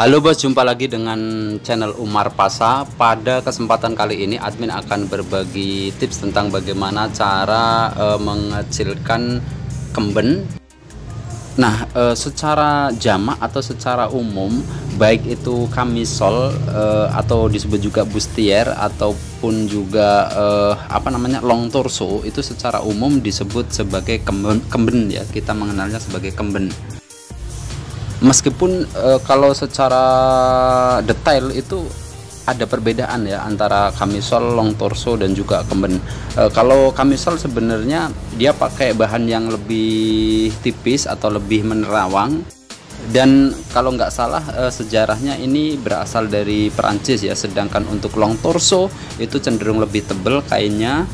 Halo bos, jumpa lagi dengan channel Umar Pasa. Pada kesempatan kali ini admin akan berbagi tips tentang bagaimana cara mengecilkan kemben. Nah, secara jamak atau secara umum, baik itu camisole atau disebut juga bustier ataupun juga long torso, itu secara umum disebut sebagai kemben ya. Kita mengenalnya sebagai kemben. Meskipun kalau secara detail itu ada perbedaan ya antara camisole, long torso dan juga kemben. Kalau camisole sebenarnya dia pakai bahan yang lebih tipis atau lebih menerawang, dan kalau nggak salah sejarahnya ini berasal dari Perancis ya. Sedangkan untuk long torso itu cenderung lebih tebal kainnya,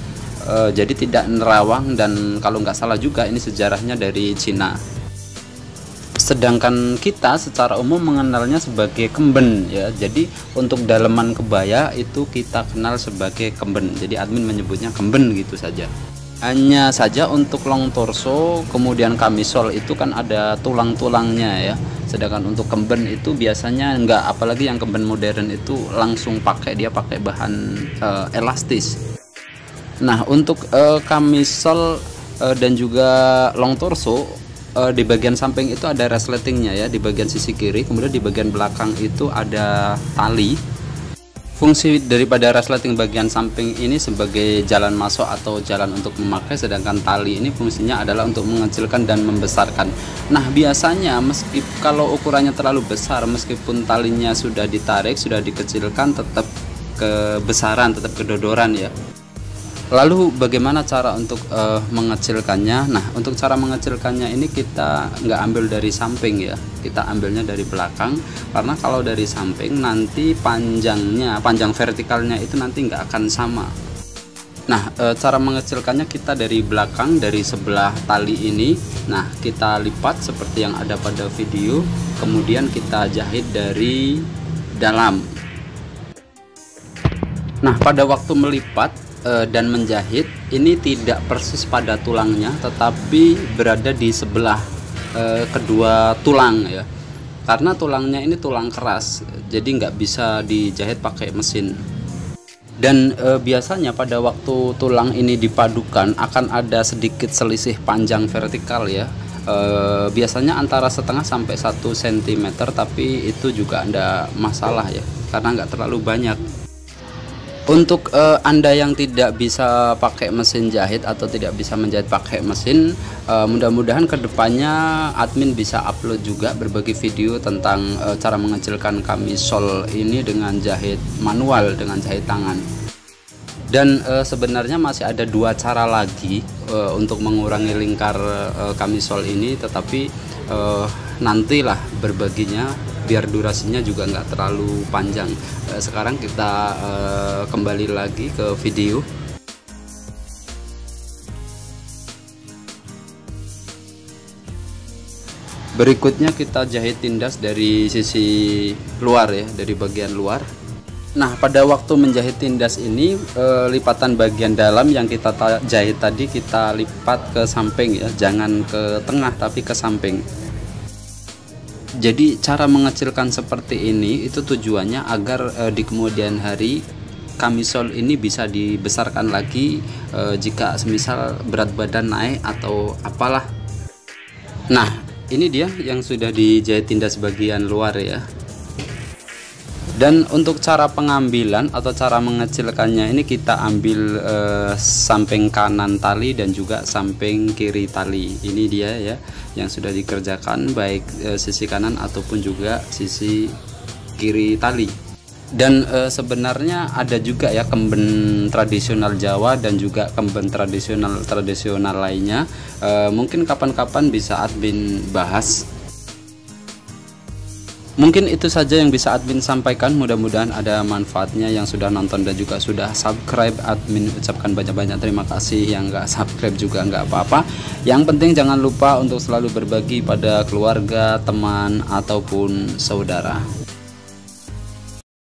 jadi tidak nerawang, dan kalau nggak salah juga ini sejarahnya dari Cina. Sedangkan kita secara umum mengenalnya sebagai kemben ya. Jadi untuk daleman kebaya itu kita kenal sebagai kemben. Jadi admin menyebutnya kemben gitu saja. Hanya saja untuk long torso kemudian camisole itu kan ada tulang-tulangnya ya. Sedangkan untuk kemben itu biasanya enggak, apalagi yang kemben modern itu langsung dia pakai bahan elastis. Nah, untuk camisole dan juga long torso, di bagian samping itu ada resletingnya ya, di bagian sisi kiri. Kemudian di bagian belakang itu ada tali. Fungsi daripada resleting bagian samping ini sebagai jalan masuk atau jalan untuk memakai, sedangkan tali ini fungsinya adalah untuk mengecilkan dan membesarkan. Nah, biasanya kalau ukurannya terlalu besar, meskipun talinya sudah ditarik, sudah dikecilkan, tetap kebesaran, tetap kedodoran ya. Lalu bagaimana cara untuk mengecilkannya? Nah, untuk cara mengecilkannya ini kita nggak ambil dari samping ya, kita ambilnya dari belakang, karena kalau dari samping nanti panjang vertikalnya itu nanti nggak akan sama. Nah, cara mengecilkannya kita dari belakang, dari sebelah tali ini. Nah, kita lipat seperti yang ada pada video, kemudian kita jahit dari dalam. Nah, pada waktu melipat dan menjahit ini tidak persis pada tulangnya, tetapi berada di sebelah kedua tulang ya, karena tulangnya ini tulang keras, jadi nggak bisa dijahit pakai mesin. Dan biasanya pada waktu tulang ini dipadukan akan ada sedikit selisih panjang vertikal ya, biasanya antara setengah sampai 1 cm, tapi itu juga ada masalah ya, karena nggak terlalu banyak. Untuk Anda yang tidak bisa pakai mesin jahit atau tidak bisa menjahit pakai mesin, mudah-mudahan kedepannya admin bisa upload juga berbagi video tentang cara mengecilkan camisole ini dengan jahit manual, dengan jahit tangan. Dan sebenarnya masih ada 2 cara lagi untuk mengurangi lingkar camisole ini, tetapi nantilah berbaginya biar durasinya juga nggak terlalu panjang. Sekarang kita kembali lagi ke video. Berikutnya kita jahit tindas dari sisi luar ya, dari bagian luar. Nah, pada waktu menjahit tindas ini lipatan bagian dalam yang kita jahit tadi kita lipat ke samping ya, jangan ke tengah tapi ke samping. Jadi cara mengecilkan seperti ini itu tujuannya agar di kemudian hari camisole ini bisa dibesarkan lagi jika semisal berat badan naik atau apalah. Nah, ini dia yang sudah dijahit tindas bagian luar ya. Dan untuk cara pengambilan atau cara mengecilkannya ini kita ambil samping kanan tali dan juga samping kiri tali. Ini dia ya yang sudah dikerjakan, baik sisi kanan ataupun juga sisi kiri tali. Dan sebenarnya ada juga ya kemben tradisional Jawa dan juga kemben tradisional lainnya. Mungkin kapan-kapan bisa admin bahas. Mungkin itu saja yang bisa admin sampaikan, mudah-mudahan ada manfaatnya. Yang sudah nonton dan juga sudah subscribe, admin ucapkan banyak-banyak terima kasih. Yang nggak subscribe juga nggak apa-apa. Yang penting jangan lupa untuk selalu berbagi pada keluarga, teman, ataupun saudara.